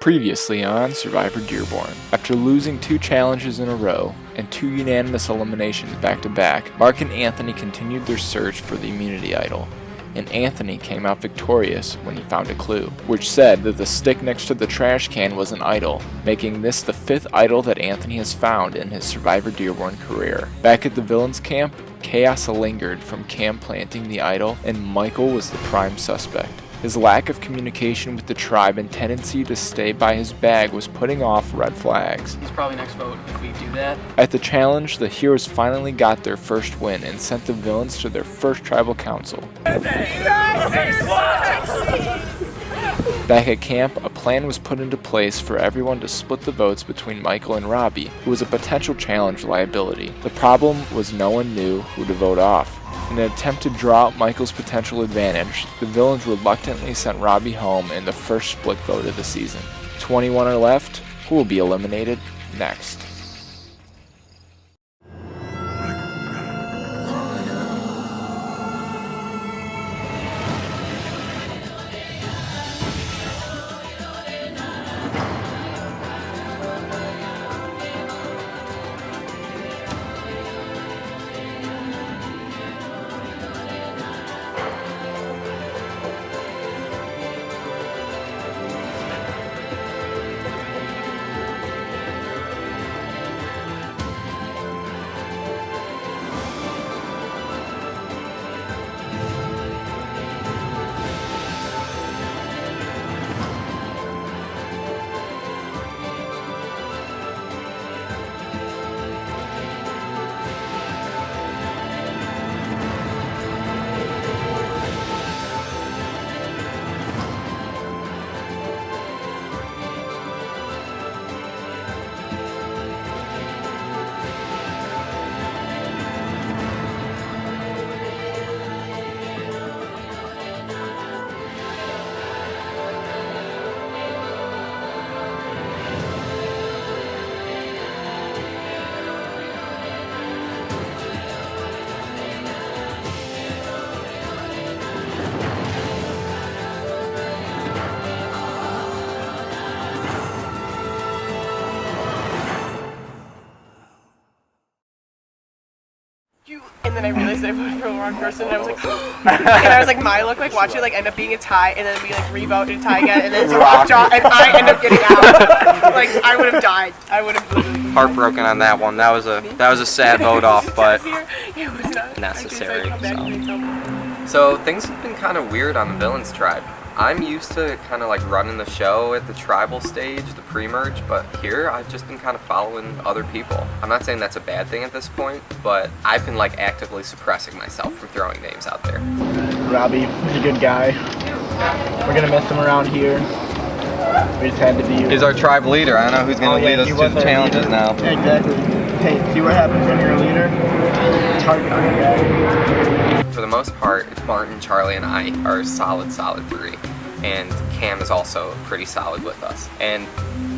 Previously on Survivor Dearborn. After losing 2 challenges in a row and 2 unanimous eliminations back-to-back, Mark and Anthony continued their search for the immunity idol, and Anthony came out victorious when he found a clue, which said that the stick next to the trash can was an idol, making this the 5th idol that Anthony has found in his Survivor Dearborn career. Back at the villains camp, chaos lingered from Cam planting the idol, and Michael was the prime suspect. His lack of communication with the tribe and tendency to stay by his bag was putting off red flags. He's probably next vote if we do that. At the challenge, the heroes finally got their first win and sent the villains to their first tribal council. Back at camp, a plan was put into place for everyone to split the votes between Michael and Robbie, who was a potential challenge liability. The problem was no one knew who to vote off. In an attempt to draw out Michael's potential advantage, the villains reluctantly sent Robbie home in the first split vote of the season. 21 are left. Who will be eliminated next? And then I realized I voted for the wrong person, and I was like, and I was like, my look like watch it like end up being a tie, and then we like re-vote and tie again, and then so and I end up getting out. Like I would have died. I would have literally heartbroken on that one. That was a sad vote off, but necessary. So things have been kind of weird on the Villains tribe. I'm used to kind of like running the show at the tribal stage, the pre-merge, but here I've just been kind of following other people. I'm not saying that's a bad thing at this point, but I've been like actively suppressing myself from throwing names out there. Robbie, he's a good guy. We're gonna miss him around here. We just had to be. He's our tribe leader. I don't know who's gonna lead us to the challenges now. Exactly. Hey, see what happens when you're a leader? Target on your guy. For the most part, Martin, Charlie, and I are a solid 3. And Cam is also pretty solid with us. And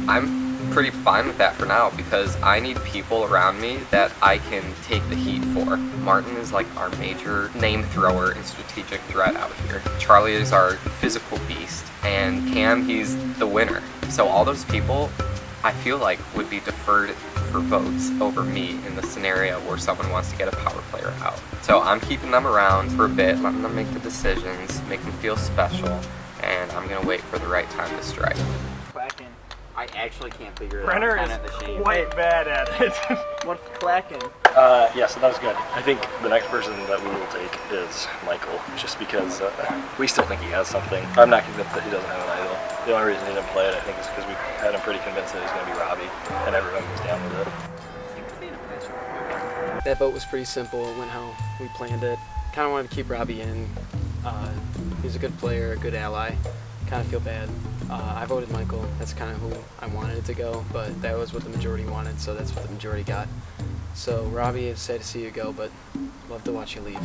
I'm pretty fine with that for now because I need people around me that I can take the heat for. Martin is like our major name thrower and strategic threat out here. Charlie is our physical beast. And Cam, he's the winner. So all those people, I feel like, would be deferred for votes over me in the scenario where someone wants to get a power player out. So I'm keeping them around for a bit, letting them make the decisions, make them feel special, and I'm gonna wait for the right time to strike. Clacking. I actually can't figure it Brenner out. Brenner is quite bad at it. What's clacking? Yeah, so that was good. I think the next person that we will take is Michael, just because we still think he has something. I'm not convinced that he doesn't have an idol. The only reason he didn't play it, I think, is because we had him pretty convinced that he's going to be Robbie, and everyone was down with it. That vote was pretty simple. It went how we planned it. Kind of wanted to keep Robbie in. He's a good player, a good ally. Kind of feel bad. I voted Michael. That's kind of who I wanted it to go, but that was what the majority wanted, so that's what the majority got. So Robbie, it's sad to see you go, but love to watch you leave.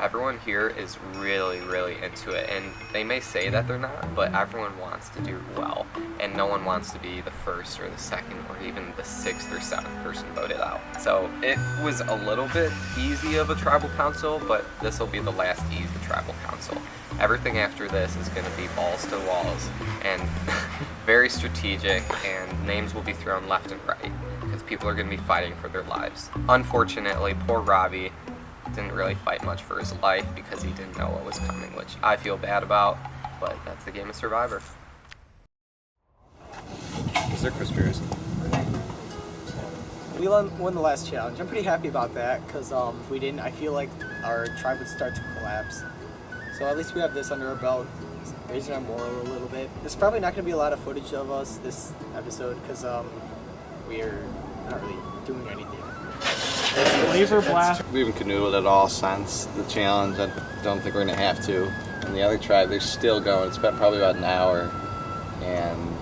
Everyone here is really, really into it, and they may say that they're not, but everyone wants to do well, and no one wants to be the first or the second or even the 6th or 7th person voted out. So it was a little bit easy of a tribal council, but this will be the last easy tribal council. Everything after this is going to be balls to the walls and very strategic, and names will be thrown left and right because people are going to be fighting for their lives. Unfortunately, poor Robbie didn't really fight much for his life because he didn't know what was coming, which I feel bad about, but that's the game of Survivor. Is there conspiracy? We won the last challenge. I'm pretty happy about that because if we didn't, I feel like our tribe would start to collapse. So at least we have this under our belt, raising our moral a little bit. There's probably not going to be a lot of footage of us this episode because we're not really doing anything. Laser blast. We haven't canoodled at all since the challenge. I don't think we're going to have to. And the other tribe, they're still going. It's been probably about an hour. And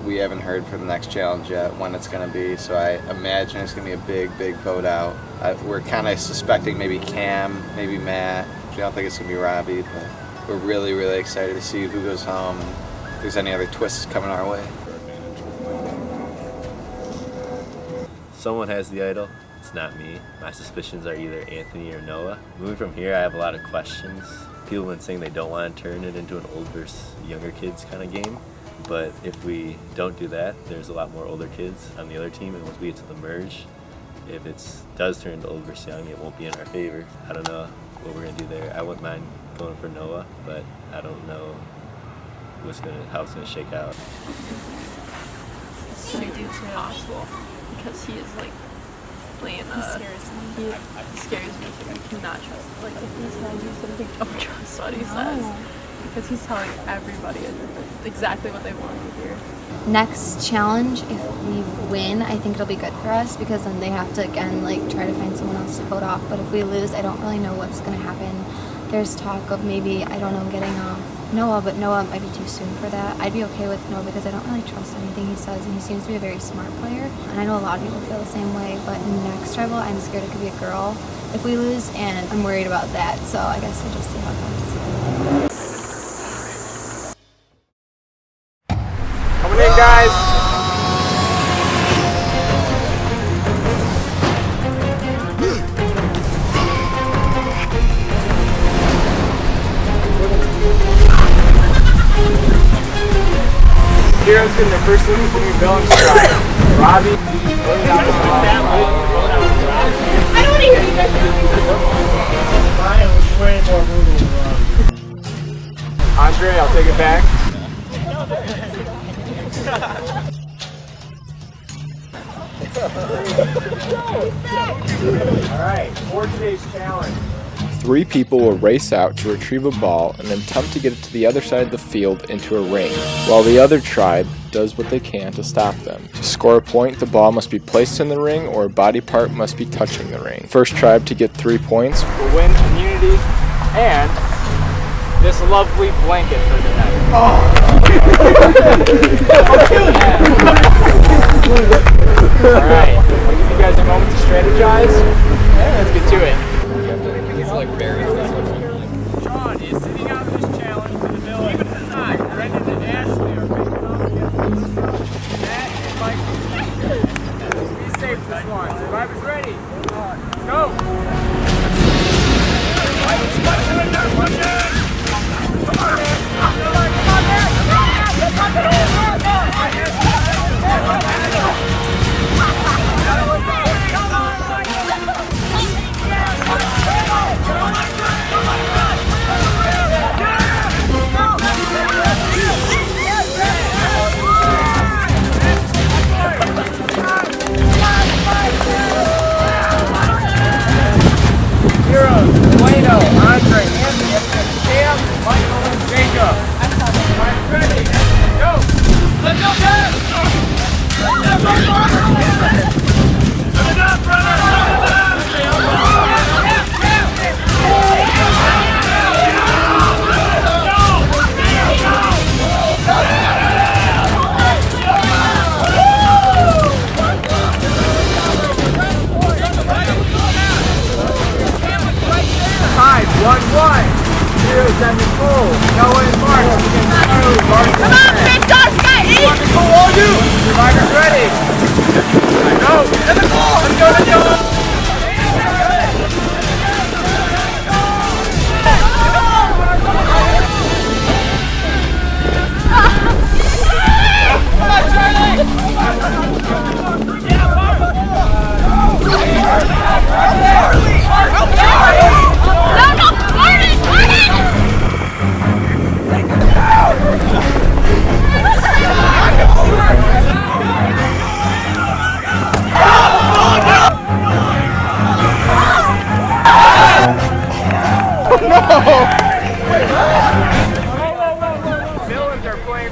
we haven't heard for the next challenge yet when it's going to be. So I imagine it's going to be a big, big vote out. We're kind of suspecting maybe Cam, maybe Matt. We don't think it's going to be Robbie, but we're really, really excited to see who goes home and if there's any other twists coming our way. Someone has the idol. It's not me. My suspicions are either Anthony or Noah. Moving from here, I have a lot of questions. People have been saying they don't want to turn it into an old versus younger kids kind of game. But if we don't do that, there's a lot more older kids on the other team, and once we get to the merge, if it does turn into old versus young, it won't be in our favor. I don't know what we're gonna do there. I wouldn't mind going for Noah, but I don't know how it's gonna shake out. It's gonna do to possible because he is like playing. He scares me. He scares me. I cannot trust. Like if he tells you something, don't trust what he says because he's telling everybody exactly what they want to hear. Next challenge, if we win, I think it'll be good for us because then they have to again like try to find someone else to vote off. But if we lose, I don't really know what's going to happen. There's talk of maybe, I don't know, getting off Noah, but Noah might be too soon for that. I'd be okay with Noah because I don't really trust anything he says, and he seems to be a very smart player. And I know a lot of people feel the same way, but in next tribal, I'm scared it could be a girl if we lose, and I'm worried about that. So I guess we'll just see how it goes. Coming in, guys. Heroes getting their first look from your Bill and Stride. Robbie. I don't want to hear you guys Ryan was way more brutal than Robbie. Andre, I'll take it back. Alright, for today's challenge. 3 people will race out to retrieve a ball and attempt to get it to the other side of the field into a ring, while the other tribe does what they can to stop them. To score a point, the ball must be placed in the ring or a body part must be touching the ring. First tribe to get 3 points will win immunity and this lovely blanket for tonight. Alright, I'll give you guys a moment to strategize. Let's get to it. Like very physical. Sean is sitting out this challenge for the village. Even tonight, Brendan and Ashley are facing off against Matt and Michael. Be safe this one. Survivor's ready. Go! Andre, Anthony, Cam, Michael, and Jacob. I'm ready. Go! Let's go, guys! Tied 1-1. Heroes and Nicole. Noah and Mark. Come on, big dogs, guys! Nicole, all you. Survivor's ready. Go. And Nicole. Let's go, let's go.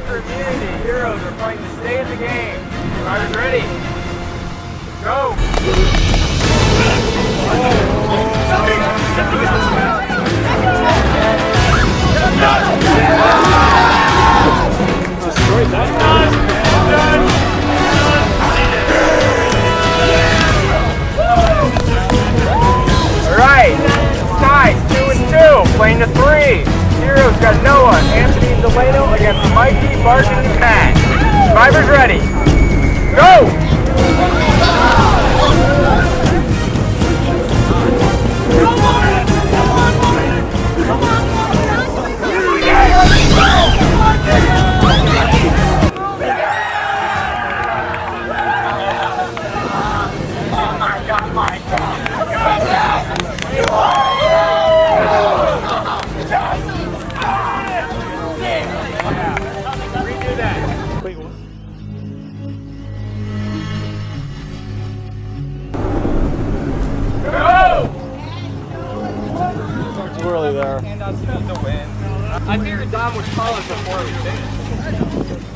for immunity. Heroes are playing to stay in the game. Survivors ready? Go! Destroyed that. Done. Alright, it's tied 2-2, playing to 3. Heroes got Noah, Anthony, and Delano against Mikey, Barton, and Matt. Survivors ready. Go! Redo that. Too early there. I figured Dom would call us before we finished.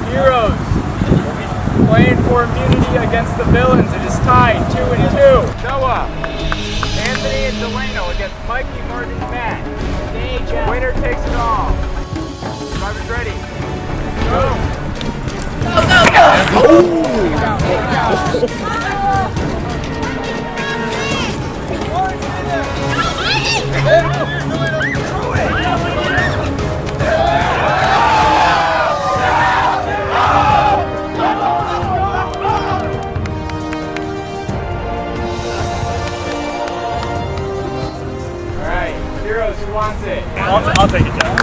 Heroes will be playing for immunity against the villains. It is tied 2-2. Noah, Anthony, and Delano against Mikey, Martin, and Matt. Winner takes it all. Survivors ready. Go! Alright, heroes, who wants it? I'll take it, Jeff.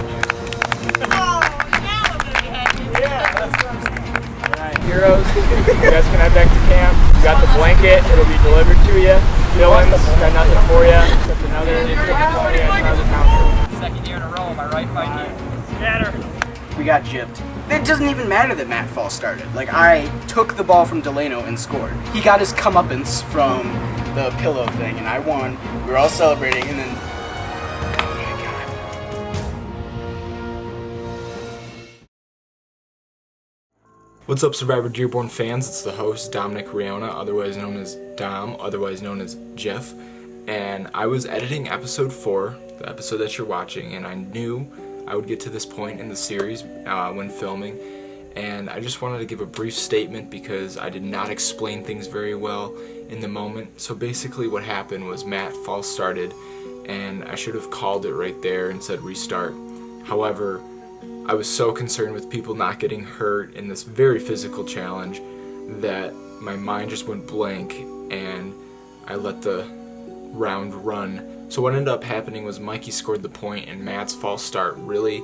Alright, heroes, you guys can head back to camp. You got the blanket, it'll be delivered to you. Villains, got nothing for you, except another Second year in a row, am I right, Mikey? Scatter. We got gypped. It doesn't even matter that Matt Fall started. Like, I took the ball from Delano and scored. He got his comeuppance from the pillow thing, and I won. We were all celebrating, and then... Oh my god. What's up, Survivor Dearborn fans? It's the host, Dominic Riona, otherwise known as Dom, otherwise known as Jeff. And I was editing episode 4, the episode that you're watching, and I knew I would get to this point in the series when filming. And I just wanted to give a brief statement because I did not explain things very well in the moment. So basically what happened was Matt false started, and I should have called it right there and said restart. However, I was so concerned with people not getting hurt in this very physical challenge that my mind just went blank and I let the round run. So what ended up happening was Mikey scored the point and Matt's false start really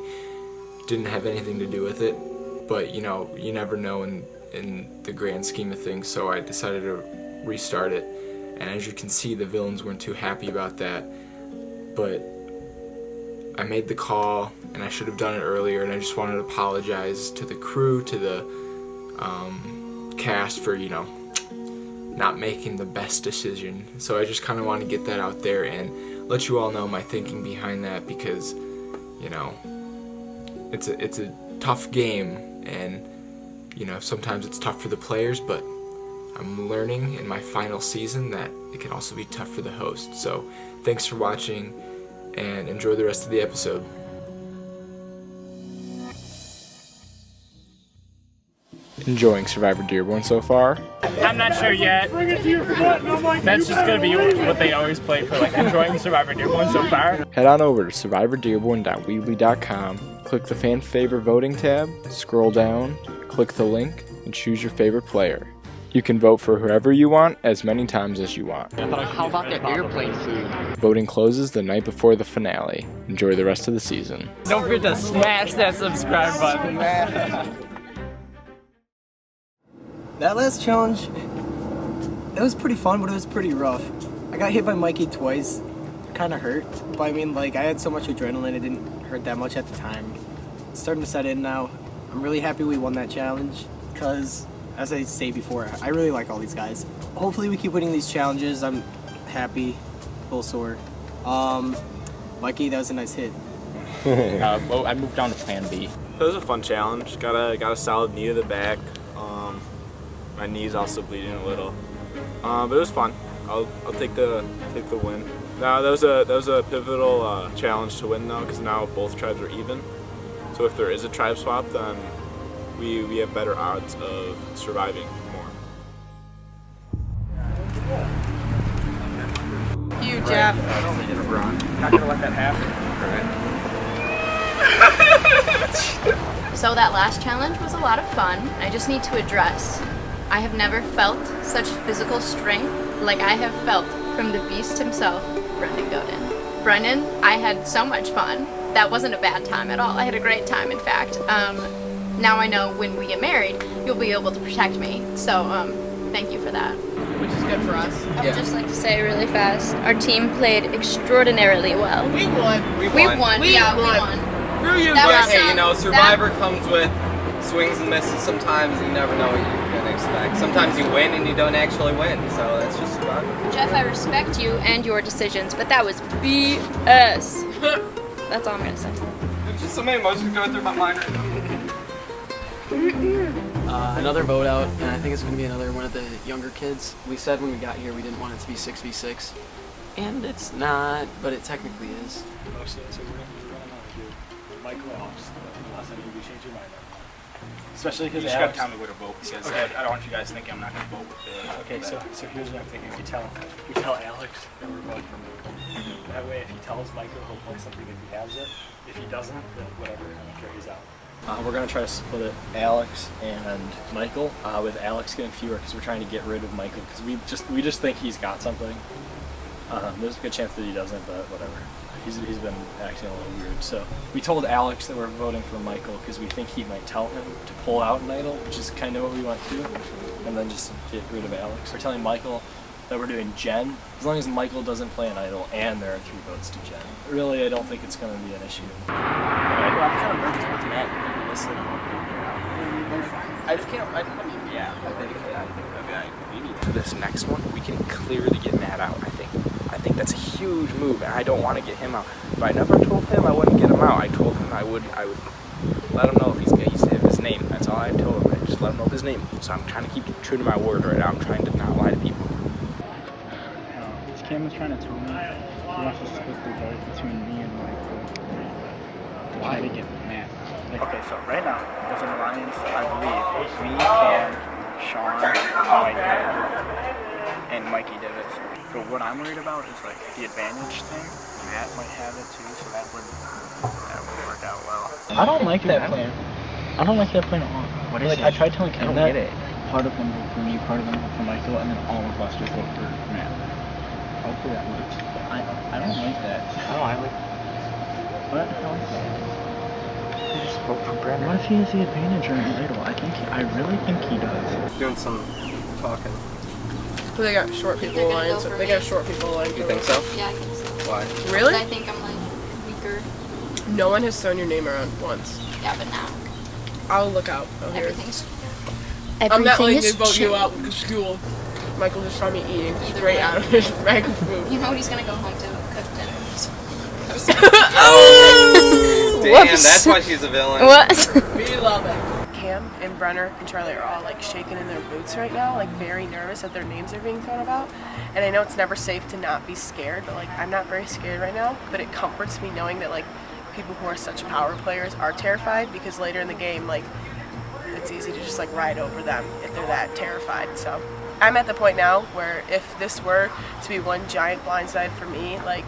didn't have anything to do with it. But you know, you never know in the grand scheme of things, so I decided to restart it. And as you can see, the villains weren't too happy about that. But I made the call, and I should have done it earlier, and I just wanted to apologize to the crew, to the cast for, you know, not making the best decision. So I just kind of want to get that out there and let you all know my thinking behind that, because, you know, it's a tough game, and, you know, sometimes it's tough for the players, but I'm learning in my final season that it can also be tough for the host. So thanks for watching, and enjoy the rest of the episode. Enjoying Survivor Dearborn so far? I'm not sure yet. That's just gonna be what they always play for, like, enjoying Survivor Dearborn so far. Head on over to survivordearborn.weebly.com, click the fan favorite voting tab, scroll down, click the link, and choose your favorite player. You can vote for whoever you want as many times as you want. How about that airplane food? Voting closes the night before the finale. Enjoy the rest of the season. Don't forget to smash that subscribe button. That last challenge, it was pretty fun, but it was pretty rough. I got hit by Mikey twice. Kind of hurt, but I mean, like, I had so much adrenaline, it didn't hurt that much at the time. It's starting to set in now. I'm really happy we won that challenge, because, as I say before, I really like all these guys. Hopefully we keep winning these challenges. I'm happy, a little sore. Mikey, that was a nice hit. Well, I moved on to plan B. So it was a fun challenge. Got a solid knee to the back. My knee's also bleeding a little, but it was fun. I'll take the win. Now that was a pivotal challenge to win though, because now both tribes are even. So if there is a tribe swap, then we have better odds of surviving more. You, Jeff. Not gonna let that happen. So that last challenge was a lot of fun. I just need to address, I have never felt such physical strength like I have felt from the beast himself, Brendan Godin. Brendan, I had so much fun. That wasn't a bad time at all. I had a great time, in fact. Now I know when we get married, you'll be able to protect me. So thank you for that. Which is good for us. I would just like to say really fast, our team played extraordinarily well. We won. We We won. won. We Yeah, we won. won. Screw you, That Yeah, was hey, some- you know, Survivor comes with swings and misses sometimes, and you never know what you're gonna expect. Sometimes you win and you don't actually win, so that's just Survivor. Jeff, I respect you and your decisions, but that was BS. That's all I'm gonna say. There's just so many emotions going through my mind right now. Another vote out, and I think it's going to be another one of the younger kids. We said when we got here we didn't want it to be 6v6, and it's not, but it technically is. Oh, so we're gonna do Michael Alex. Last time you change your mind. Especially because You just gotta Alex. tell me where to vote because Okay. I don't want you guys thinking I'm not gonna vote with the. Okay, so here's what I'm thinking. If you tell Alex that we're voting for Michael, that way if he tells Michael, he'll play something if he has it. If he doesn't, then whatever. I don't care. He's out. We're gonna try to split it, Alex and Michael, with Alex getting fewer because we're trying to get rid of Michael because we just think he's got something. There's a good chance that he doesn't, but whatever. He's been acting a little weird. So we told Alex that we're voting for Michael because we think he might tell him to pull out an idol, which is kind of what we want to do, and then just get rid of Alex. We're telling Michael that we're doing Jen, as long as Michael doesn't play an idol and there are 3 votes to Jen. Really, I don't think it's going to be an issue. Well, I'm kind of nervous with Matt. Listen, I just can't. I mean, yeah. I think we need for this next one. We can clearly get Matt out. I think that's a huge move, and I don't want to get him out. But I never told him I wouldn't get him out. I told him I would let him know if he's his name. That's all I told him. I just let him know his name. So I'm trying to keep true to my word right now. I'm trying to not lie to people. Cam was trying to tell me he wants to split the vote between me and Michael. Try to get Matt. Okay, so right now, there's an alliance, I believe. Me, Cam, Sean, and Mikey did it. But what I'm worried about is like the advantage thing. Matt might have it too, so that would work out well. I don't like that plan. I don't like that plan at all. What is it? I tried telling Cam that part of them vote for me, part of them vote for Michael, and then all of us just vote for Matt. Hopefully that works. I don't like that. Oh, I like. What? I like that. Just vote for Brennan. What if he has the advantage or an idol? I really think he does. Doing some talking. They got short people lines. They got short people lines. You think so? Yeah, I think so. Why? Really? I think I'm like weaker. No one has thrown your name around once. Yeah, but now I'll look out. I'll hear. everything's. I'm not letting is you vote you chill. out in school. Michael just saw me eating straight out of his bag of food. You know what he's gonna go home to cook dinner. Oh! Damn, that's why she's a villain. What? We love it. Cam and Brenner and Charlie are all like shaking in their boots right now, like very nervous that their names are being thrown about. And I know it's never safe to not be scared, but like I'm not very scared right now. But it comforts me knowing that like people who are such power players are terrified because later in the game, like it's easy to just like ride over them if they're that terrified. So I'm at the point now where if this were to be one giant blindside for me, like,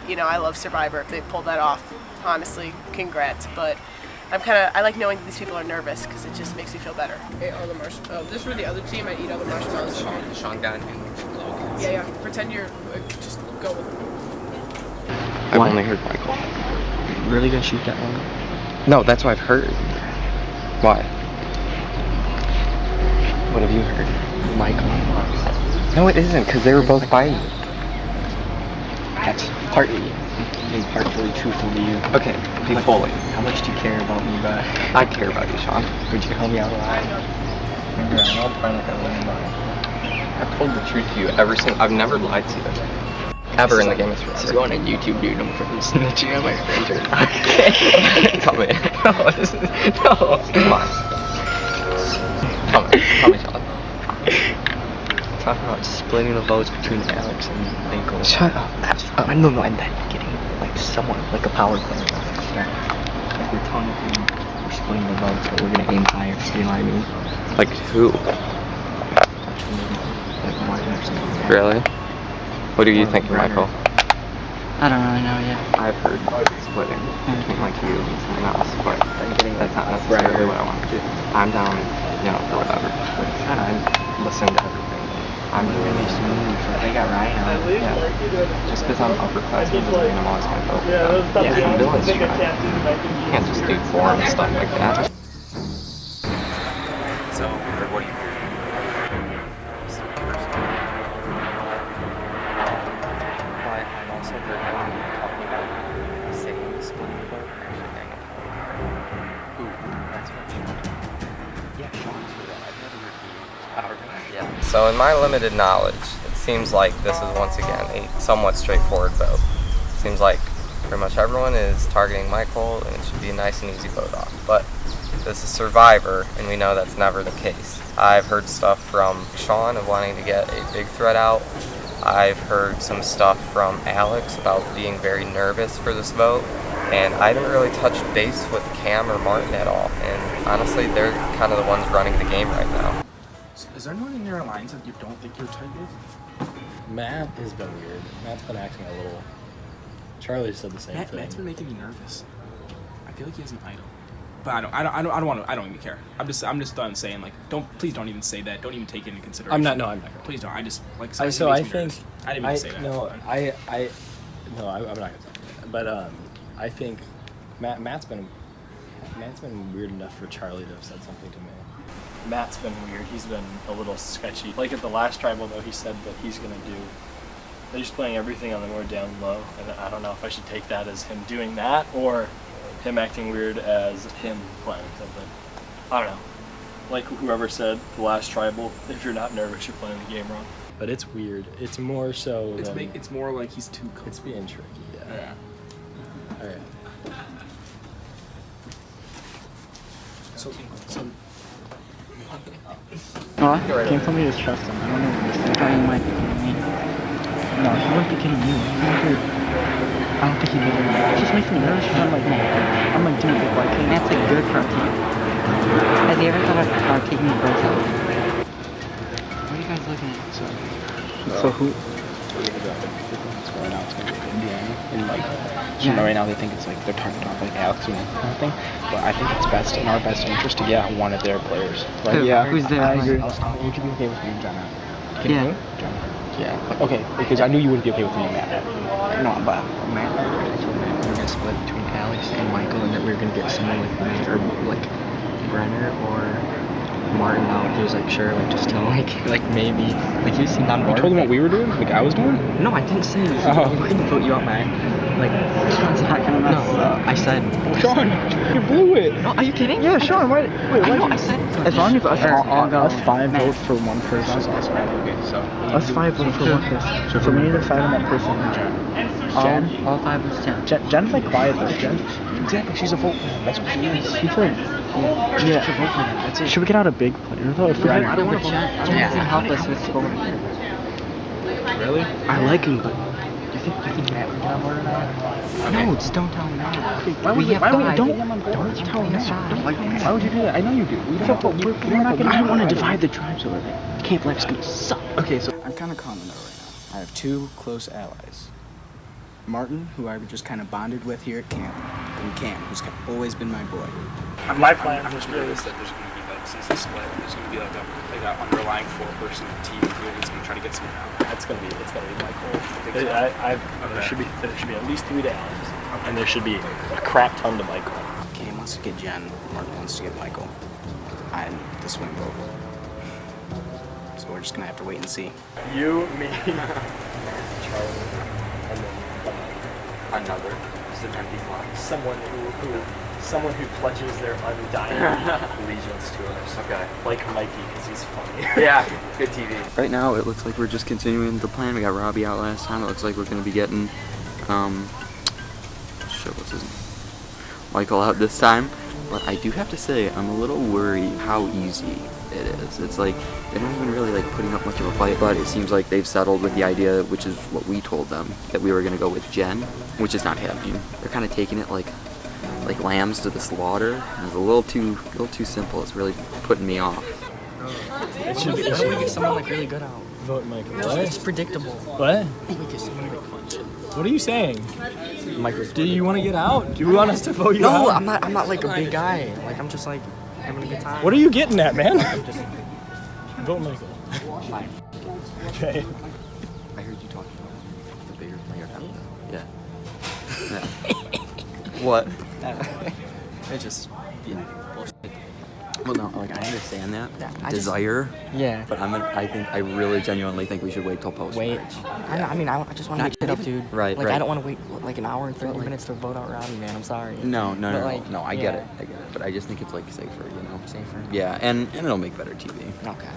you know, I love Survivor. If they pulled that off, honestly, congrats. But I like knowing that these people are nervous because it just makes me feel better. Ate all the marshmallows. This were the other team. I eat all the marshmallows. Sean got it. Yeah. Pretend you're, just go with it. I've only heard Michael. Really gonna shoot that one? No, that's what I've heard. Why? What have you heard? Michael. No, it isn't, because they were both by you. That's partly and partly truthful to you. Okay, be fully. How much do you care about me, but I care about you, Sean. would you help me out a lot? Remember, I'm not trying to learn about it. I've told the truth to you ever since. I've never lied to you. ever in the game of Thrones. This is going on YouTube, dude. I'm freaking snitching on my stranger. Tell me. No, this is, no. Come on. Tell me, Sean. Talking about splitting the votes between Alex and Michael. Shut up. No, and then getting like someone, like a power player. Yeah. Like we're telling him we're splitting the votes, but we're gonna aim higher. You know what I mean? Like who? Like Martin or something. Really? What do you think, Michael? I don't really know yet. I've heard splitting between like you and someone else, but that's not necessarily what I want to do. I'm down, for whatever. I'm listening to everything. I'm really smooth. They got Ryan out. Yeah. Just because I'm upperclassmen doesn't mean I'm always going to vote for them. Yeah, villains try. You can't just do form and stuff like that. So, what do you hear? But I've also heard everyone talking about saying splitting the vote or actually getting a power. Ooh, that's what Sean. Yeah, Sean's for that. I've never heard you. Yeah. So in my limited knowledge, it seems like this is once again a somewhat straightforward vote. It seems like pretty much everyone is targeting Michael and it should be a nice and easy vote off. But this is Survivor and we know that's never the case. I've heard stuff from Sean of wanting to get a big threat out. I've heard some stuff from Alex about being very nervous for this vote. And I didn't really touch base with Cam or Martin at all. And honestly, they're kind of the ones running the game right now. Is there anyone in your alliance that you don't think you're tight with? Matt has been weird. Matt's been acting a little. Charlie said the same thing. Matt's been making me nervous. I feel like he has an idol. But I don't want to. I don't even care. I'm just done saying like, please don't even say that. Don't even take it into consideration. I'm not. Please don't. I just like. So I think. I didn't even say that. No, I'm not gonna say that. But I think Matt's been weird enough for Charlie to have said something to me. Matt's been weird. He's been a little sketchy. Like at the last tribal though, he said that he's gonna do. They're just playing everything on the more down low, and I don't know if I should take that as him doing that or him acting weird as him playing something. I don't know. Like whoever said the last tribal, if you're not nervous, you're playing the game wrong. But it's weird. It's more so. It's more like he's too cool. It's being tricky. Yeah. All right. So. Can't tell me to trust him. I don't know what this is. I thought you might be kidding me. No, he wouldn't be kidding you. I don't think he'd be kidding me. It just makes me nervous because I'm like, dude, why can't that's like good for a team. Has he ever thought about taking the both out? What are you guys looking at? So who? What's going on? It's going to be Indiana. And like, right now they think it's like they're targeting off like Alex and kind of thing. But I think it's best in our best interest to get one of their players. Like, Who's there? I agree. Would you be okay with me and Jenna? Yeah. Jenna. Yeah. Okay, because I knew you wouldn't be okay with me and Matt. No, but Matt, I told Matt we were gonna split between Alex and Michael, and that we were gonna get someone like me or like Brenner or Martin out. He was like, sure, like just tell him, like maybe, like he seemed on board. You told him what we were doing? Like I was doing? No, I didn't say. I didn't vote you out, man. Like, Sean's not gonna mess up. I said. Oh, Sean, you blew it. No, are you kidding? Yeah, Sean. Wait. I said. As long as us five vote for one person. Us five vote for one person. So for me to decide on that person, Jen. All five was Jen. Jen's like quiet though. Exactly. She's a vote. That's what she is. She's like. Yeah. That's it. Should we get out a big player though? I don't want to. Jen can help us with scoring. Really? I like him, but. You think Matt would get on board or not? No, just don't tell him now. Why would you tell him that? Why would you do that? I know you do. We're not gonna. I don't want to divide the tribes over there. Camp life's gonna suck. Okay, so I'm kind of calm though right now. I have two close allies. Martin, who I just kind of bonded with here at camp, and Cam, who's always been my boy. My plan is really that there's going to be like, since the split, there's going to be like an underlying 4-person team who's going to try to get someone out. It's gonna be Michael. There should be at least 3 to Alex, and there should be a crap ton to Michael. Cam wants to get Jen, Martin wants to get Michael. I'm the swing vote. So we're just gonna have to wait and see. You, me, Charlie, and then another. Is it empty flag? Someone who someone who pledges their undying allegiance to us. Okay. Like Mikey, because he's funny. Yeah, good TV. Right now, it looks like we're just continuing the plan. We got Robbie out last time. It looks like we're going to be getting, what's his name? Michael out this time. But I do have to say, I'm a little worried how easy it is. It's like, they're not even really like putting up much of a fight, but it seems like they've settled with the idea, which is what we told them, that we were going to go with Jen, which is not happening. They're kind of taking it like lambs to the slaughter. It's a little too simple. It's really putting me off. It should be. Why don't we get someone like really good out? Vote Michael. No, it's predictable. What? We get someone like What are you saying? Michael. Do you want to get out? Do you want us to vote you out? No, I'm not like a big guy. Like I'm just like having a good time. What are you getting at, man? Just vote Michael. Fine. Okay. I heard you talking about the bigger player now. Yeah. What? It's just bullshit. Well, no, like I understand that I desire. Yeah. But I really genuinely think we should wait till post. Wait. I mean, I just want to make it up, dude. Right. Like right. I don't want to wait like an hour and 30 minutes to vote out Robbie, man. I'm sorry. No. I get yeah. it. But I just think it's like safer, you know. Safer. Yeah, and it'll make better TV. Okay.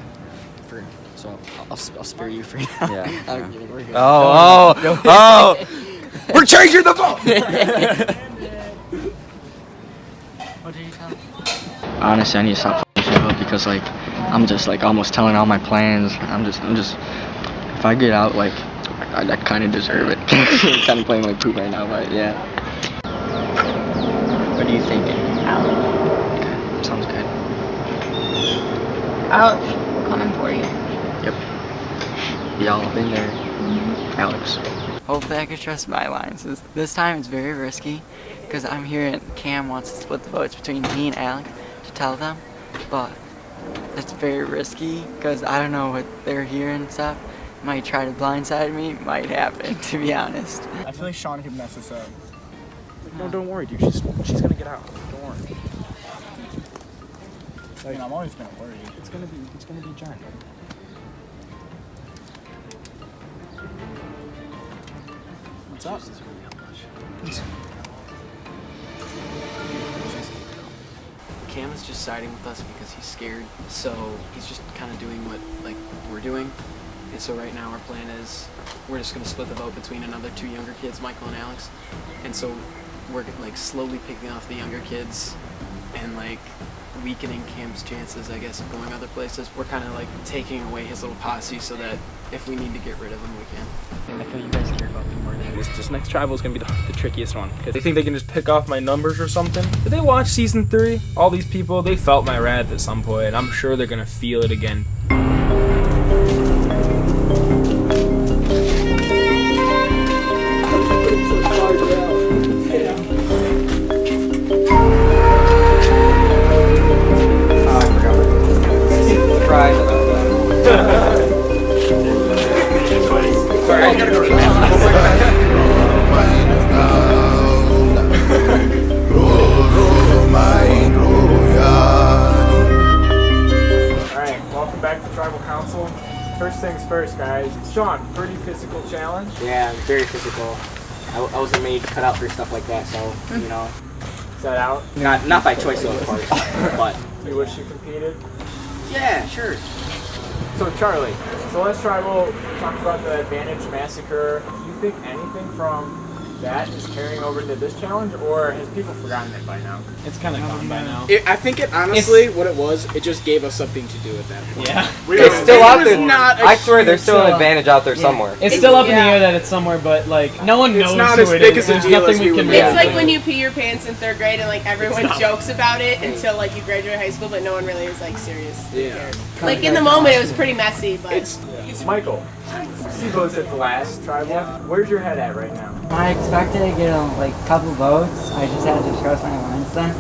So I'll spare you for now. Yeah. I'm kidding, we're good. Oh. We're changing the vote. What did you tell me? Honestly, I need to stop f***ing because like I'm just like almost telling all my plans. I'm just if I get out, like I kind of deserve it. Kind of playing like poop right now, but yeah. What are you thinking? Out. Okay, sounds good. Out. Coming for you. Yep. Y'all been there, Alex. Hopefully I can trust my lines. This time it's very risky because I'm hearing Cam wants to split the votes between me and Alex to tell them, but it's very risky because I don't know what they're hearing and stuff. Might try to blindside me, might happen, to be honest. I feel like Sean could mess us up. No, don't worry, dude. She's gonna get out. Don't worry. I mean, I'm always gonna worry. It's gonna be John. What's up? Cam is just siding with us because he's scared, so he's just kind of doing what we're doing. And so right now our plan is we're just gonna split the vote between another two younger kids, Michael and Alex. And so we're like slowly picking off the younger kids and like weakening Cam's chances, I guess, of going other places. We're kind of like taking away his little posse so that if we need to get rid of him, we can. I feel you guys care about me more than This next tribal is gonna be the trickiest one because they think they can just pick off my numbers or something. Did they watch season 3? All these people, they felt my wrath at some point, and I'm sure they're gonna feel it again. First things first, guys. Sean, pretty physical challenge. Yeah, very physical. I wasn't made cut out for stuff like that, so, you know. Is that out? Not by choice, though, of course, but. You wish you competed? Yeah, sure. So, Charlie, let's talk about the Advantage Massacre. Do you think anything from that is carrying over to this challenge, or has people forgotten it by now? It's kind of gone by now. I think it honestly, what it was, it just gave us something to do at that point. Yeah. It's still out there. I swear there's still an advantage out there somewhere. It's still up in the air that it's somewhere, but like no one knows not who as it big is. as a There's deal nothing as we we can would do. It's like when you pee your pants in 3rd grade and like everyone jokes about it until like you graduate high school, but no one really is like serious. Yeah. Like in the moment, it was pretty messy, but Michael, Sibo's at the last tribal. Where's your head at right now? I expected to get like a couple votes. I just had to trust my lines then.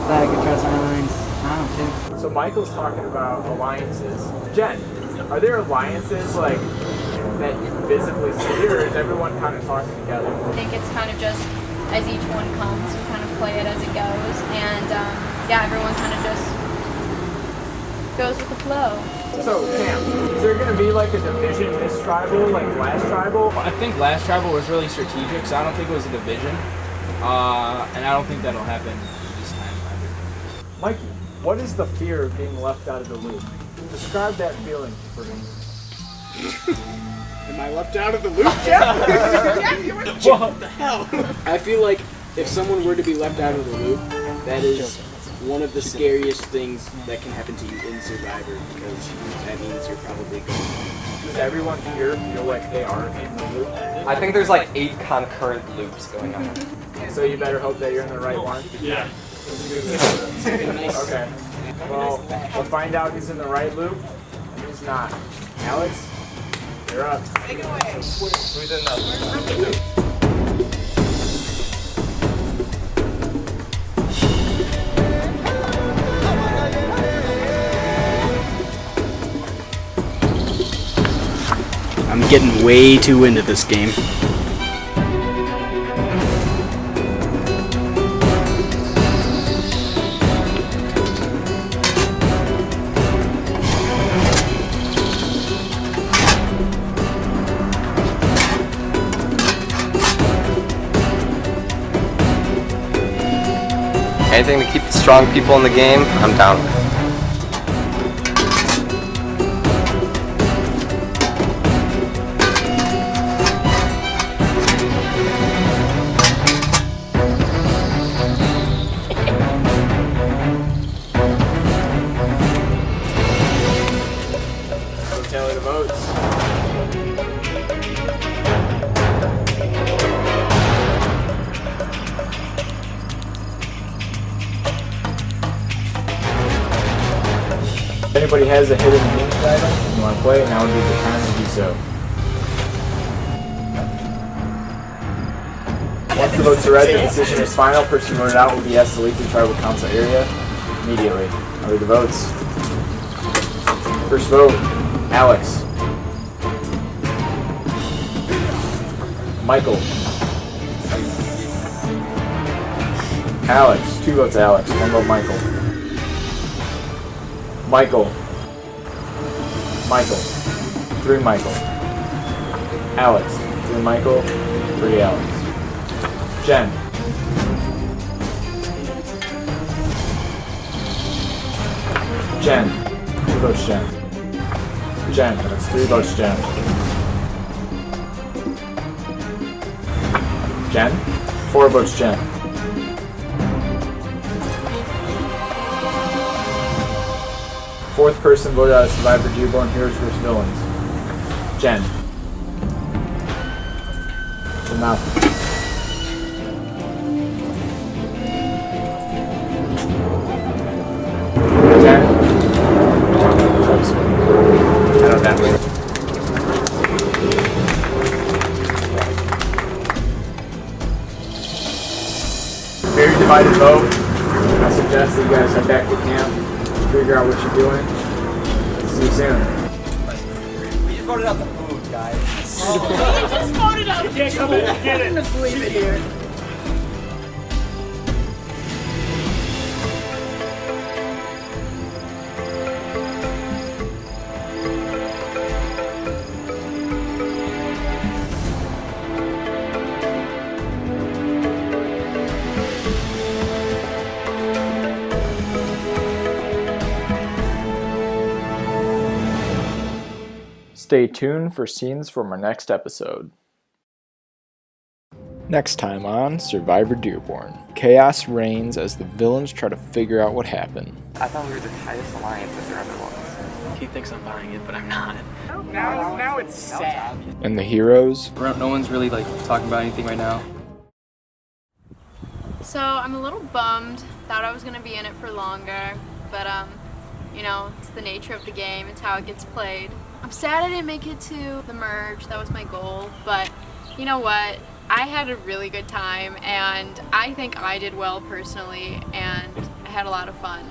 That I could trust my lines now too. So Michael's talking about alliances. Jen, are there alliances like that you visibly see, or is everyone kind of talking together? I think it's kind of just as each one comes, we kind of play it as it goes, and yeah, everyone kind of just goes with the flow. So, Cam, is there going to be like a division this tribal, like last tribal? I think last tribal was really strategic, so I don't think it was a division. And I don't think that'll happen Mikey, what is the fear of being left out of the loop? Describe that feeling for me. Am I left out of the loop, Jeff? What the hell? I feel like if someone were to be left out of the loop, that is one of the scariest things that can happen to you in Survivor, because that means you're probably going. Does everyone here feel like they are in the loop? I think there's like 8 concurrent loops going on. So you better hope that you're in the right one? Yeah. Okay. Well, we'll find out who's in the right loop and who's not. Alex, you're up. Take it away. Who's in the loop? I'm getting way too into this game. Anything to keep the strong people in the game, I'm down with. Tally the votes. If anybody has a hidden immunity item and you want to play it, now would be the time to do so. Once the votes are read, the decision is final. Person voted out will be asked to leave the tribal council area immediately. I'll read the votes. First vote, Alex. Michael. Alex. 2 votes Alex. 1 vote Michael. Michael. Michael. 3 Michael. Alex. 3 Michael. 3 Alex. Jen. Jen. 2 votes Jen. Jen. That's 3 votes Jen. Jen. 4 votes Jen. Fourth person voted out of Survivor Dearborn Heroes vs. Villains. Jen. So now. Jen. I don't that way. Very divided vote. I suggest that you guys head back to camp. Figure out what you're doing. See you soon. We just voted out the food, guys. We just voted out. You can't come in and get it. Just leave it here. Stay tuned for scenes from our next episode. Next time on Survivor Dearborn, chaos reigns as the villains try to figure out what happened. I thought we were the tightest alliance if there ever was. He thinks I'm buying it, but I'm not. Now it's sad. And the heroes? No one's really like talking about anything right now. So I'm a little bummed. Thought I was gonna be in it for longer, but you know, it's the nature of the game. It's how it gets played. I'm sad I didn't make it to the merge. That was my goal, but you know what? I had a really good time, and I think I did well personally, and I had a lot of fun.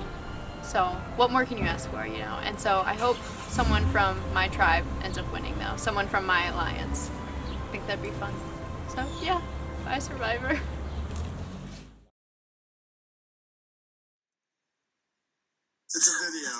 So what more can you ask for, you know? And so I hope someone from my tribe ends up winning, though. Someone from my alliance. I think that'd be fun. So yeah, bye Survivor. It's a video.